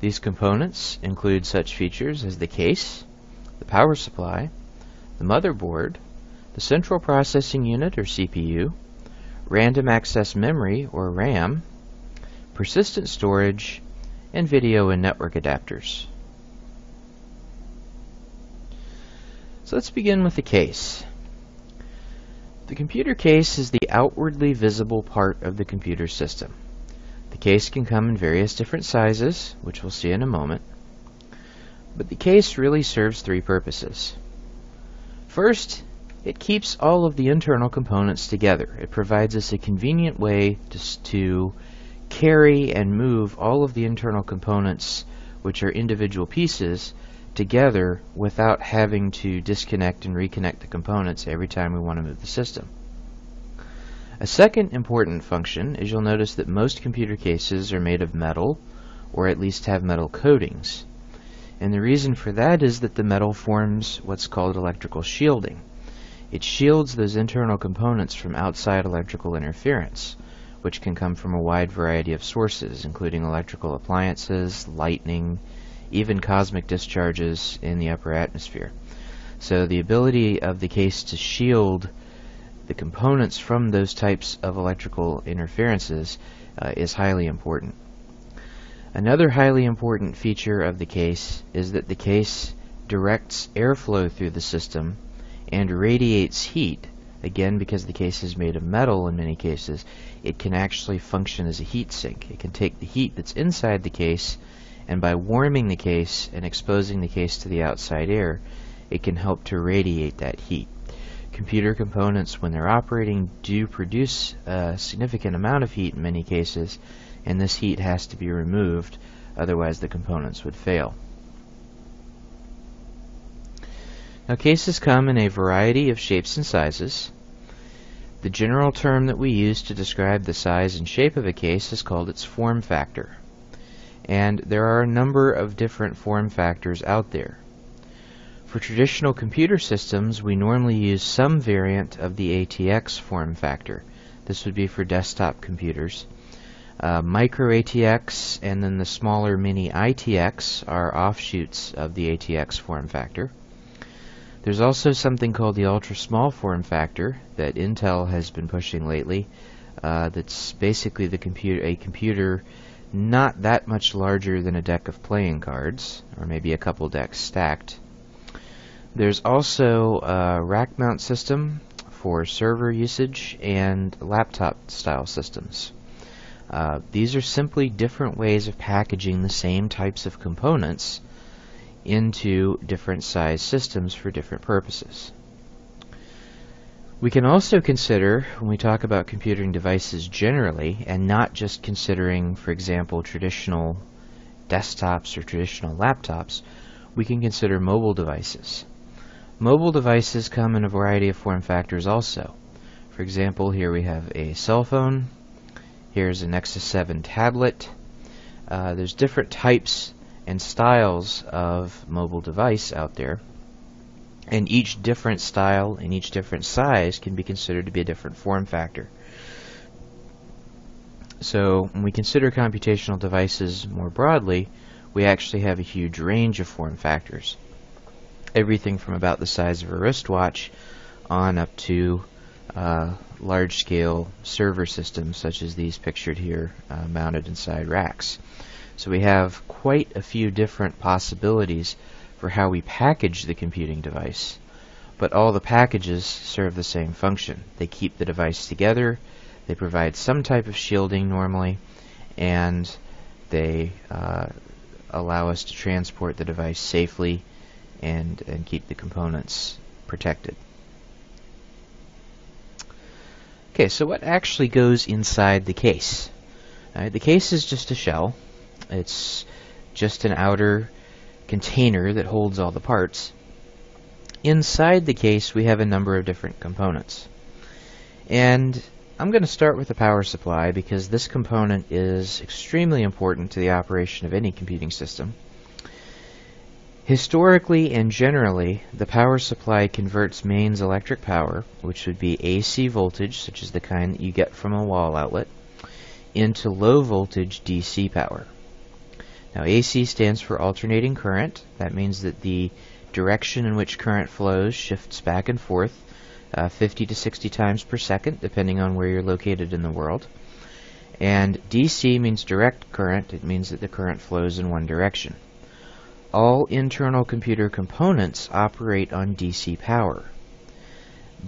These components include such features as the case, the power supply, the motherboard, the central processing unit or CPU, random access memory or RAM, persistent storage, and video and network adapters. So let's begin with the case. The computer case is the outwardly visible part of the computer system. The case can come in various different sizes, which we'll see in a moment, but the case really serves three purposes. First, it keeps all of the internal components together. It provides us a convenient way to carry and move all of the internal components, which are individual pieces, together without having to disconnect and reconnect the components every time we want to move the system. A second important function is you'll notice that most computer cases are made of metal, or at least have metal coatings. And the reason for that is that the metal forms what's called electrical shielding. It shields those internal components from outside electrical interference, which can come from a wide variety of sources, including electrical appliances, lightning, even cosmic discharges in the upper atmosphere. So the ability of the case to shield the components from those types of electrical interferences is highly important. Another highly important feature of the case is that the case directs airflow through the system and radiates heat. Again, because the case is made of metal in many cases, it can actually function as a heat sink. It can take the heat that's inside the case, and by warming the case and exposing the case to the outside air, it can help to radiate that heat. Computer components, when they're operating, do produce a significant amount of heat in many cases, and this heat has to be removed, otherwise the components would fail. Now, cases come in a variety of shapes and sizes. The general term that we use to describe the size and shape of a case is called its form factor. And there are a number of different form factors out there. For traditional computer systems, we normally use some variant of the ATX form factor. This would be for desktop computers. Micro ATX and then the smaller mini ITX are offshoots of the ATX form factor. There's also something called the ultra-small form factor that Intel has been pushing lately. That's basically a computer not that much larger than a deck of playing cards, or maybe a couple decks stacked. There's also a rack mount system for server usage and laptop style systems. These are simply different ways of packaging the same types of components into different size systems for different purposes. We can also consider, when we talk about computing devices generally, and not just considering, for example, traditional desktops or traditional laptops, we can consider mobile devices. Mobile devices come in a variety of form factors also. For example, here we have a cell phone. Here's a Nexus 7 tablet. There's different types and styles of mobile device out there, and each different style and each different size can be considered to be a different form factor. So when we consider computational devices more broadly, we actually have a huge range of form factors. Everything from about the size of a wristwatch on up to large-scale server systems such as these pictured here, mounted inside racks. So we have quite a few different possibilities for how we package the computing device, but all the packages serve the same function. They keep the device together, they provide some type of shielding normally, and they allow us to transport the device safely and keep the components protected. Okay, so what actually goes inside the case? The case is just a shell. It's just an outer container that holds all the parts. Inside the case we have a number of different components. And I'm going to start with the power supply because this component is extremely important to the operation of any computing system. Historically and generally, the power supply converts mains electric power, which would be AC voltage, such as the kind that you get from a wall outlet, into low voltage DC power. Now AC stands for alternating current. That means that the direction in which current flows shifts back and forth 50 to 60 times per second, depending on where you're located in the world. And DC means direct current. It means that the current flows in one direction. All internal computer components operate on DC power,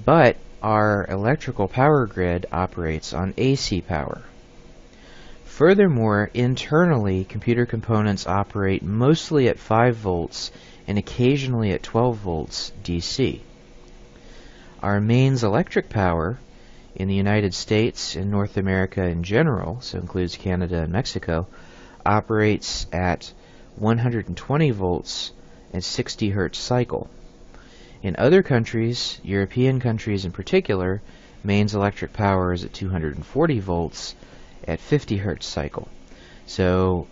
but our electrical power grid operates on AC power. Furthermore, internally, computer components operate mostly at 5 volts and occasionally at 12 volts DC. Our mains electric power in the United States and North America in general, so includes Canada and Mexico, operates at 120 volts and 60 hertz cycle. In other countries, European countries in particular, mains electric power is at 240 volts at 50 hertz cycle. So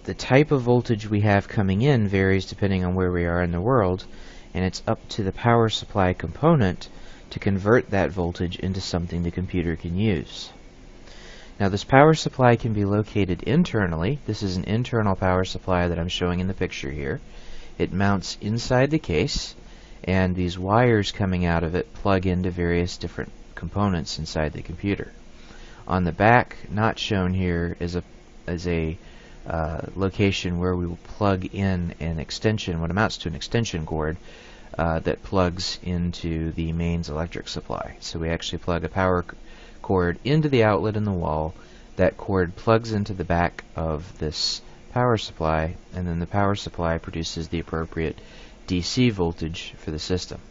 the type of voltage we have coming in varies depending on where we are in the world, and it's up to the power supply component to convert that voltage into something the computer can use. Now this power supply can be located internally. This is an internal power supply that I'm showing in the picture here. It mounts inside the case, and these wires coming out of it plug into various different components inside the computer. On the back, not shown here, is a location where we will plug in an extension, what amounts to an extension cord, that plugs into the mains electric supply. So we actually plug a power cord into the outlet in the wall. That cord plugs into the back of this power supply, and then the power supply produces the appropriate DC voltage for the system.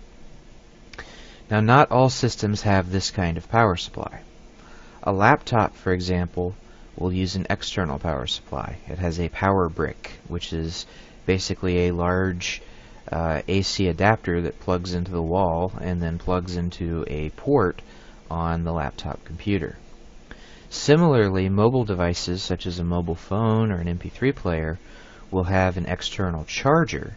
Now, not all systems have this kind of power supply. A laptop, for example, will use an external power supply. It has a power brick, which is basically a large AC adapter that plugs into the wall and then plugs into a port on the laptop computer. Similarly, mobile devices such as a mobile phone or an MP3 player will have an external charger,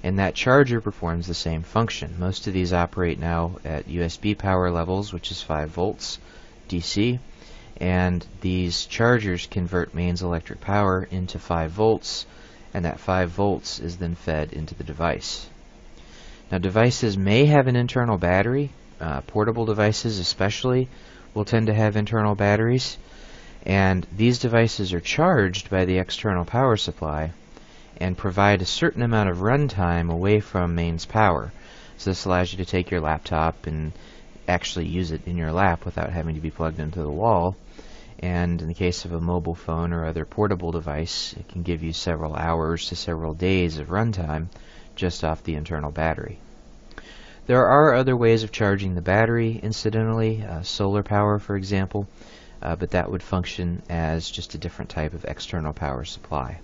and that charger performs the same function. Most of these operate now at USB power levels, which is 5 volts DC, and these chargers convert mains electric power into 5 volts, and that 5 volts is then fed into the device. Now, devices may have an internal battery. Portable devices especially will tend to have internal batteries, and these devices are charged by the external power supply and provide a certain amount of runtime away from mains power. So this allows you to take your laptop and actually use it in your lap without having to be plugged into the wall. And in the case of a mobile phone or other portable device, it can give you several hours to several days of runtime just off the internal battery. There are other ways of charging the battery, incidentally, solar power, for example, but that would function as just a different type of external power supply.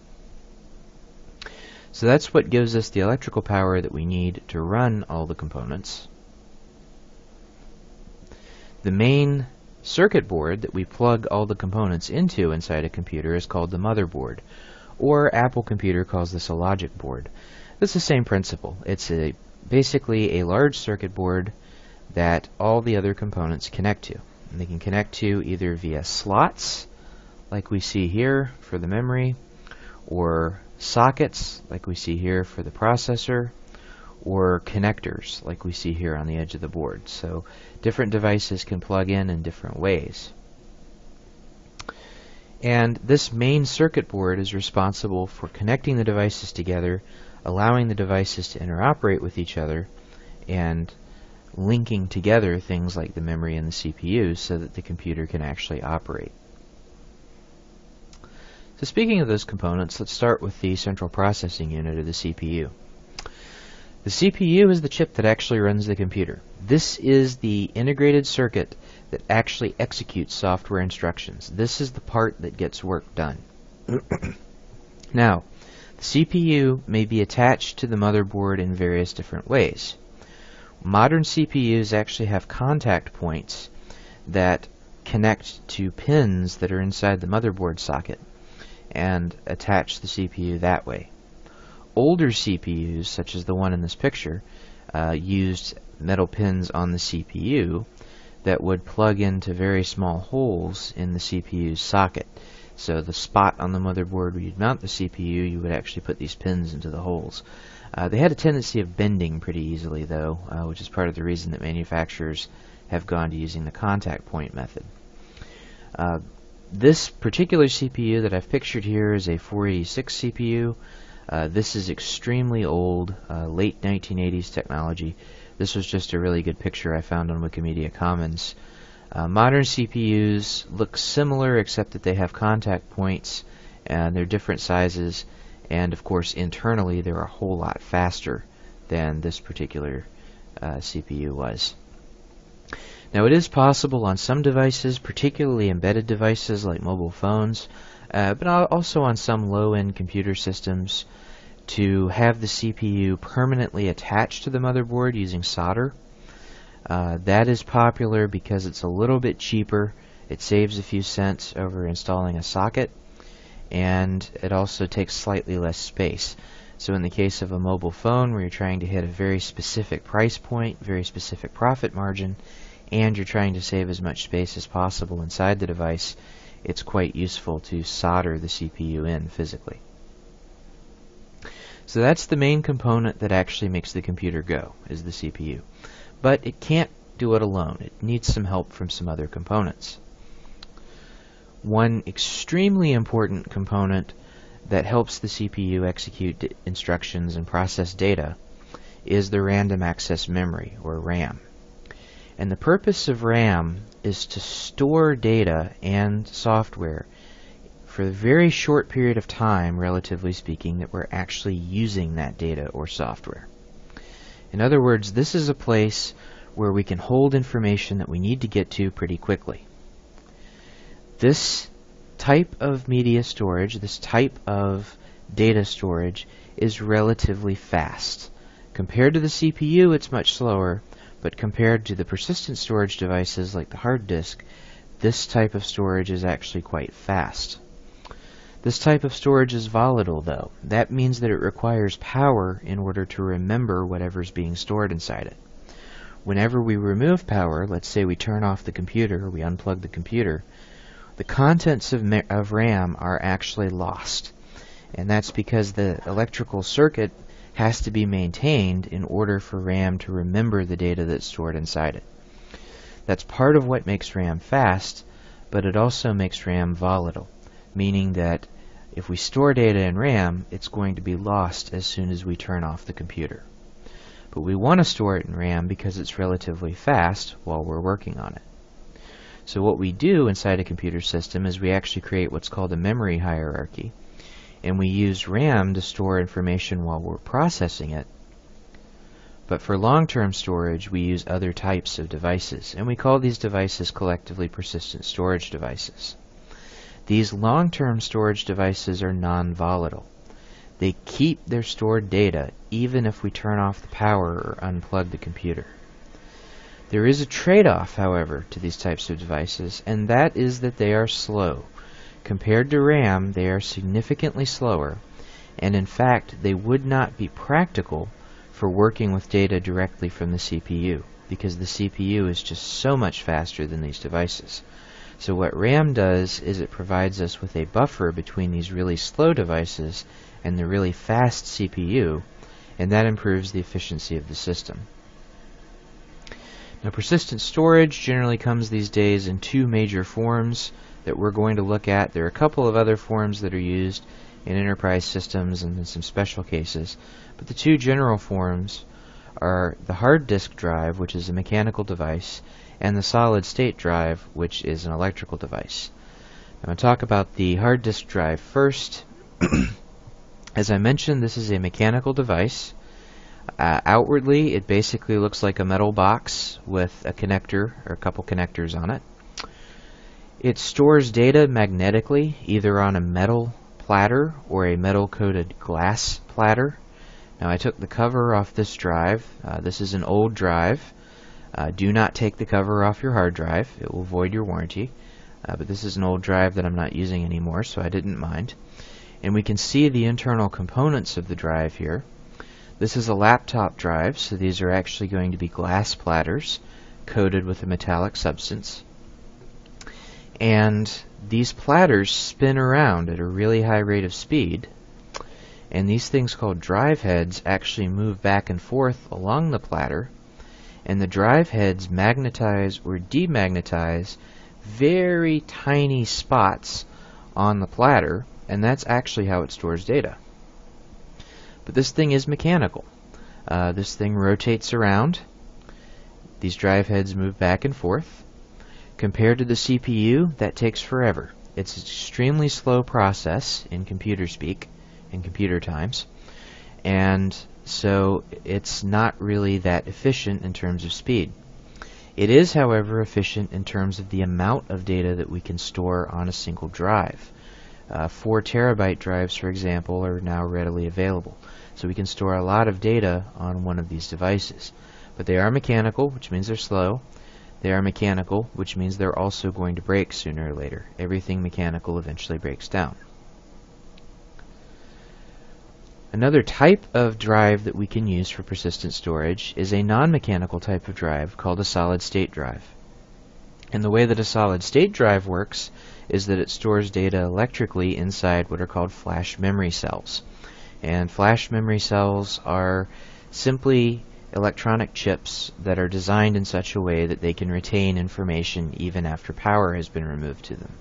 So that's what gives us the electrical power that we need to run all the components. The main circuit board that we plug all the components into inside a computer is called the motherboard, or Apple Computer calls this a logic board. It's the same principle. It's basically a large circuit board that all the other components connect to. And they can connect to either via slots, like we see here for the memory, or sockets, like we see here for the processor, or connectors, like we see here on the edge of the board. So different devices can plug in different ways. And this main circuit board is responsible for connecting the devices together, allowing the devices to interoperate with each other, and linking together things like the memory and the CPU so that the computer can actually operate. So speaking of those components, let's start with the central processing unit, or the CPU. The CPU is the chip that actually runs the computer. This is the integrated circuit that actually executes software instructions. This is the part that gets work done. Now, the CPU may be attached to the motherboard in various different ways. Modern CPUs actually have contact points that connect to pins that are inside the motherboard socket and attach the CPU that way. Older CPUs, such as the one in this picture, used metal pins on the CPU that would plug into very small holes in the CPU's socket. So the spot on the motherboard where you'd mount the CPU, you would actually put these pins into the holes. They had a tendency of bending pretty easily, though, which is part of the reason that manufacturers have gone to using the contact point method. This particular CPU that I've pictured here is a 486 CPU. This is extremely old, late 1980s technology. This was just a really good picture I found on Wikimedia Commons. Modern CPUs look similar, except that they have contact points and they're different sizes, and of course internally they're a whole lot faster than this particular CPU was. Now, it is possible on some devices, particularly embedded devices like mobile phones, but also on some low-end computer systems, to have the CPU permanently attached to the motherboard using solder. That is popular because it's a little bit cheaper, it saves a few cents over installing a socket, and it also takes slightly less space. So in the case of a mobile phone where you're trying to hit a very specific price point, very specific profit margin, and you're trying to save as much space as possible inside the device, it's quite useful to solder the CPU in physically. So that's the main component that actually makes the computer go, is the CPU. But it can't do it alone. It needs some help from some other components. One extremely important component that helps the CPU execute instructions and process data is the random access memory, or RAM. And the purpose of RAM is to store data and software for a very short period of time, relatively speaking, that we're actually using that data or software. In other words, this is a place where we can hold information that we need to get to pretty quickly. This type of media storage, this type of data storage, is relatively fast. Compared to the CPU, it's much slower, but compared to the persistent storage devices like the hard disk, this type of storage is actually quite fast. This type of storage is volatile, though. That means that it requires power in order to remember whatever's being stored inside it. Whenever we remove power, let's say we turn off the computer or we unplug the computer, the contents of RAM are actually lost. And that's because the electrical circuit has to be maintained in order for RAM to remember the data that's stored inside it. That's part of what makes RAM fast, but it also makes RAM volatile, meaning that if we store data in RAM, it's going to be lost as soon as we turn off the computer. But we want to store it in RAM because it's relatively fast while we're working on it. So what we do inside a computer system is we actually create what's called a memory hierarchy, and we use RAM to store information while we're processing it. But for long-term storage, we use other types of devices, and we call these devices collectively persistent storage devices. These long-term storage devices are non-volatile. They keep their stored data even if we turn off the power or unplug the computer. There is a trade-off, however, to these types of devices, and that is that they are slow. Compared to RAM, they are significantly slower, and in fact, they would not be practical for working with data directly from the CPU, because the CPU is just so much faster than these devices. So what RAM does is it provides us with a buffer between these really slow devices and the really fast CPU, and that improves the efficiency of the system. Now, persistent storage generally comes these days in two major forms that we're going to look at. There are a couple of other forms that are used in enterprise systems and in some special cases, but the two general forms are the hard disk drive, which is a mechanical device, and the solid state drive, which is an electrical device. I'm going to talk about the hard disk drive first. As I mentioned, this is a mechanical device. Outwardly, it basically looks like a metal box with a connector or a couple connectors on it. It stores data magnetically, either on a metal platter or a metal-coated glass platter. Now, I took the cover off this drive. This is an old drive. Do not take the cover off your hard drive. It will void your warranty. But this is an old drive that I'm not using anymore, so I didn't mind. And we can see the internal components of the drive here. This is a laptop drive, so these are actually going to be glass platters coated with a metallic substance. And these platters spin around at a really high rate of speed, and these things called drive heads actually move back and forth along the platter, and the drive heads magnetize or demagnetize very tiny spots on the platter, and that's actually how it stores data. But this thing is mechanical. This thing rotates around. These drive heads move back and forth. Compared to the CPU, that takes forever. It's an extremely slow process in computer speak, in computer times, and so it's not really that efficient in terms of speed. It is, however, efficient in terms of the amount of data that we can store on a single drive. 4 terabyte drives, for example, are now readily available. So we can store a lot of data on one of these devices. But they are mechanical, which means they're slow. They are mechanical, which means they're also going to break sooner or later. Everything mechanical eventually breaks down. Another type of drive that we can use for persistent storage is a non-mechanical type of drive called a solid-state drive. And the way that a solid-state drive works is that it stores data electrically inside what are called flash memory cells. And flash memory cells are simply electronic chips that are designed in such a way that they can retain information even after power has been removed to them.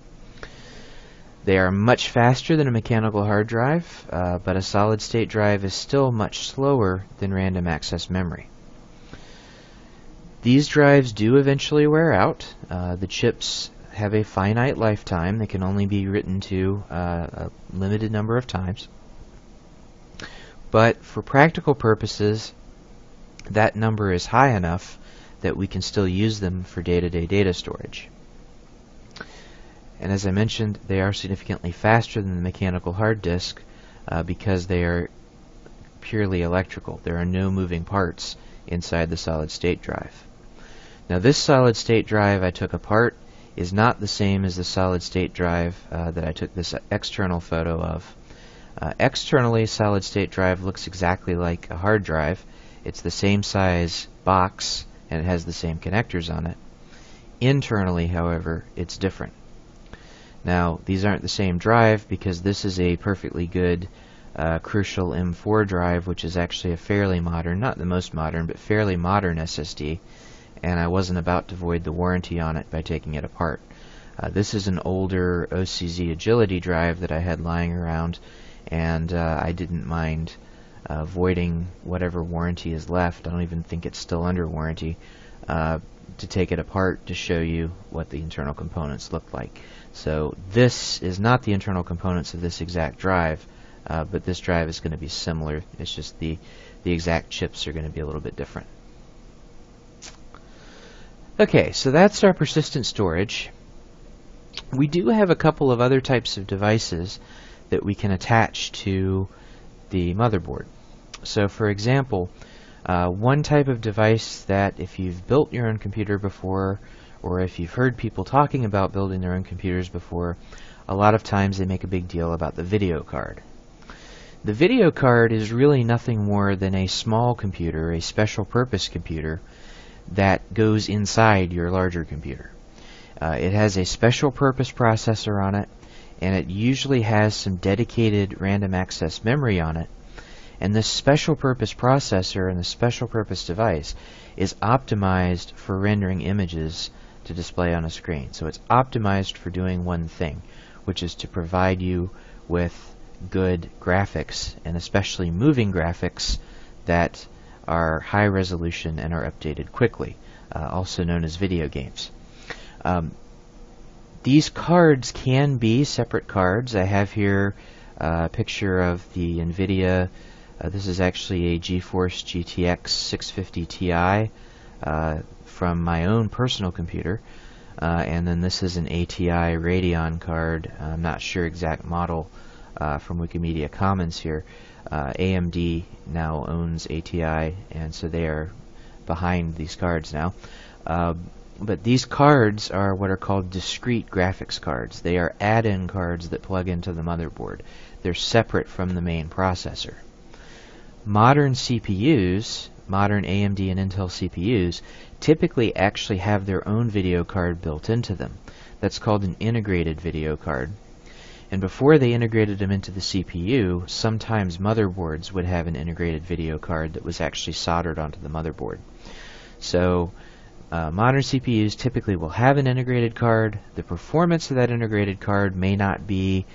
They are much faster than a mechanical hard drive, but a solid-state drive is still much slower than random access memory. These drives do eventually wear out. The chips have a finite lifetime. They can only be written to a limited number of times. But for practical purposes, that number is high enough that we can still use them for day-to-day data storage. And as I mentioned, they are significantly faster than the mechanical hard disk because they are purely electrical. There are no moving parts inside the solid-state drive. Now this solid-state drive I took apart is not the same as the solid-state drive that I took this external photo of. Externally, solid-state drive looks exactly like a hard drive. It's the same size box and it has the same connectors on it. Internally, however, it's different. Now, these aren't the same drive because this is a perfectly good Crucial M4 drive, which is actually a fairly modern, not the most modern, but fairly modern SSD, and I wasn't about to void the warranty on it by taking it apart. This is an older OCZ Agility drive that I had lying around, and I didn't mind voiding whatever warranty is left. I don't even think it's still under warranty, to take it apart to show you what the internal components look like. So this is not the internal components of this exact drive, but this drive is going to be similar. It's just the exact chips are going to be a little bit different. Okay, so that's our persistent storage. We do have a couple of other types of devices that we can attach to the motherboard. So for example, one type of device that if you've built your own computer before, or if you've heard people talking about building their own computers before, a lot of times they make a big deal about the video card. The video card is really nothing more than a small computer, a special purpose computer, that goes inside your larger computer. It has a special purpose processor on it, and it usually has some dedicated random access memory on it. And this special purpose processor and the special purpose device is optimized for rendering images to display on a screen. So it's optimized for doing one thing, which is to provide you with good graphics, and especially moving graphics that are high resolution and are updated quickly, also known as video games. These cards can be separate cards. I have here a picture of the NVIDIA. This is actually a GeForce GTX 650 Ti from my own personal computer. And then this is an ATI Radeon card. I'm not sure exact model from Wikimedia Commons here. AMD now owns ATI, and so they are behind these cards now. But these cards are what are called discrete graphics cards. They are add-in cards that plug into the motherboard. They're separate from the main processor. Modern CPUs, modern AMD and Intel CPUs, typically actually have their own video card built into them. That's called an integrated video card. And before they integrated them into the CPU, sometimes motherboards would have an integrated video card that was actually soldered onto the motherboard. So modern CPUs typically will have an integrated card. The performance of that integrated card may not be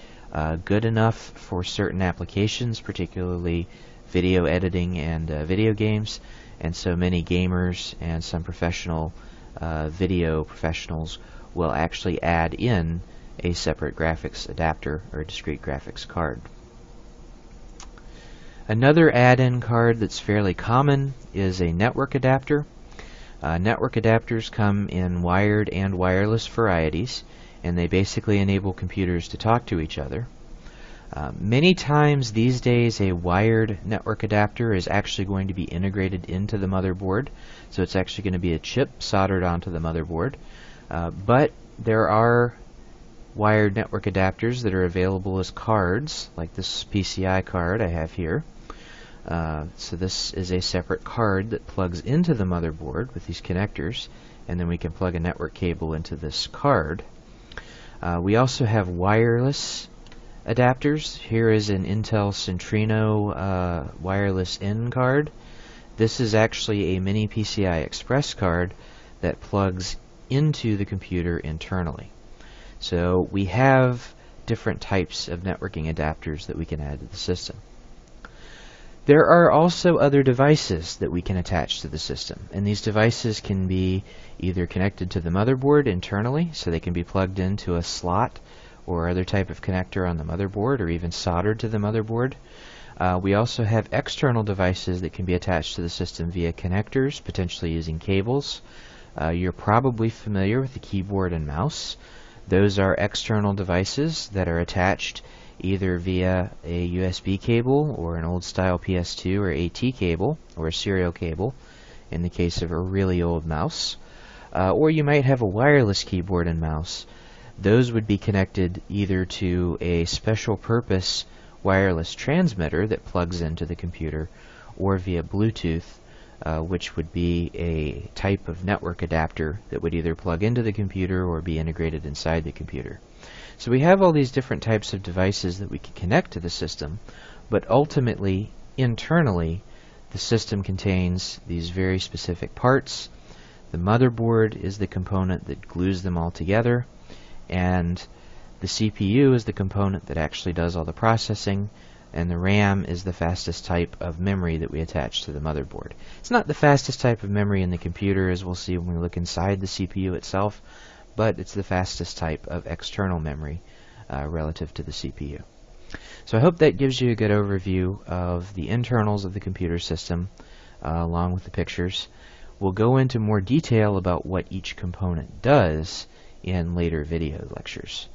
good enough for certain applications, particularly video editing and video games, and so many gamers and some professional video professionals will actually add in a separate graphics adapter or a discrete graphics card. Another add-in card that's fairly common is a network adapter. Network adapters come in wired and wireless varieties, and they basically enable computers to talk to each other. Many times these days a wired network adapter is actually going to be integrated into the motherboard, so it's actually going to be a chip soldered onto the motherboard. But there are wired network adapters that are available as cards, like this PCI card I have here. So this is a separate card that plugs into the motherboard with these connectors, and then we can plug a network cable into this card. We also have wireless adapters. Here is an Intel Centrino wireless in card. This is actually a mini PCI Express card that plugs into the computer internally. So we have different types of networking adapters that we can add to the system. There are also other devices that we can attach to the system, and these devices can be either connected to the motherboard internally, so they can be plugged into a slot or other type of connector on the motherboard, or even soldered to the motherboard. We also have external devices that can be attached to the system via connectors, potentially using cables. You're probably familiar with the keyboard and mouse. Those are external devices that are attached either via a USB cable or an old style PS2 or AT cable or a serial cable in the case of a really old mouse. Or you might have a wireless keyboard and mouse. Those would be connected either to a special purpose wireless transmitter that plugs into the computer, or via Bluetooth, which would be a type of network adapter that would either plug into the computer or be integrated inside the computer. So we have all these different types of devices that we can connect to the system, but ultimately, internally, the system contains these very specific parts. The motherboard is the component that glues them all together, and the CPU is the component that actually does all the processing, and the RAM is the fastest type of memory that we attach to the motherboard. It's not the fastest type of memory in the computer, as we'll see when we look inside the CPU itself, but it's the fastest type of external memory relative to the CPU. So I hope that gives you a good overview of the internals of the computer system along with the pictures. We'll go into more detail about what each component does in later video lectures.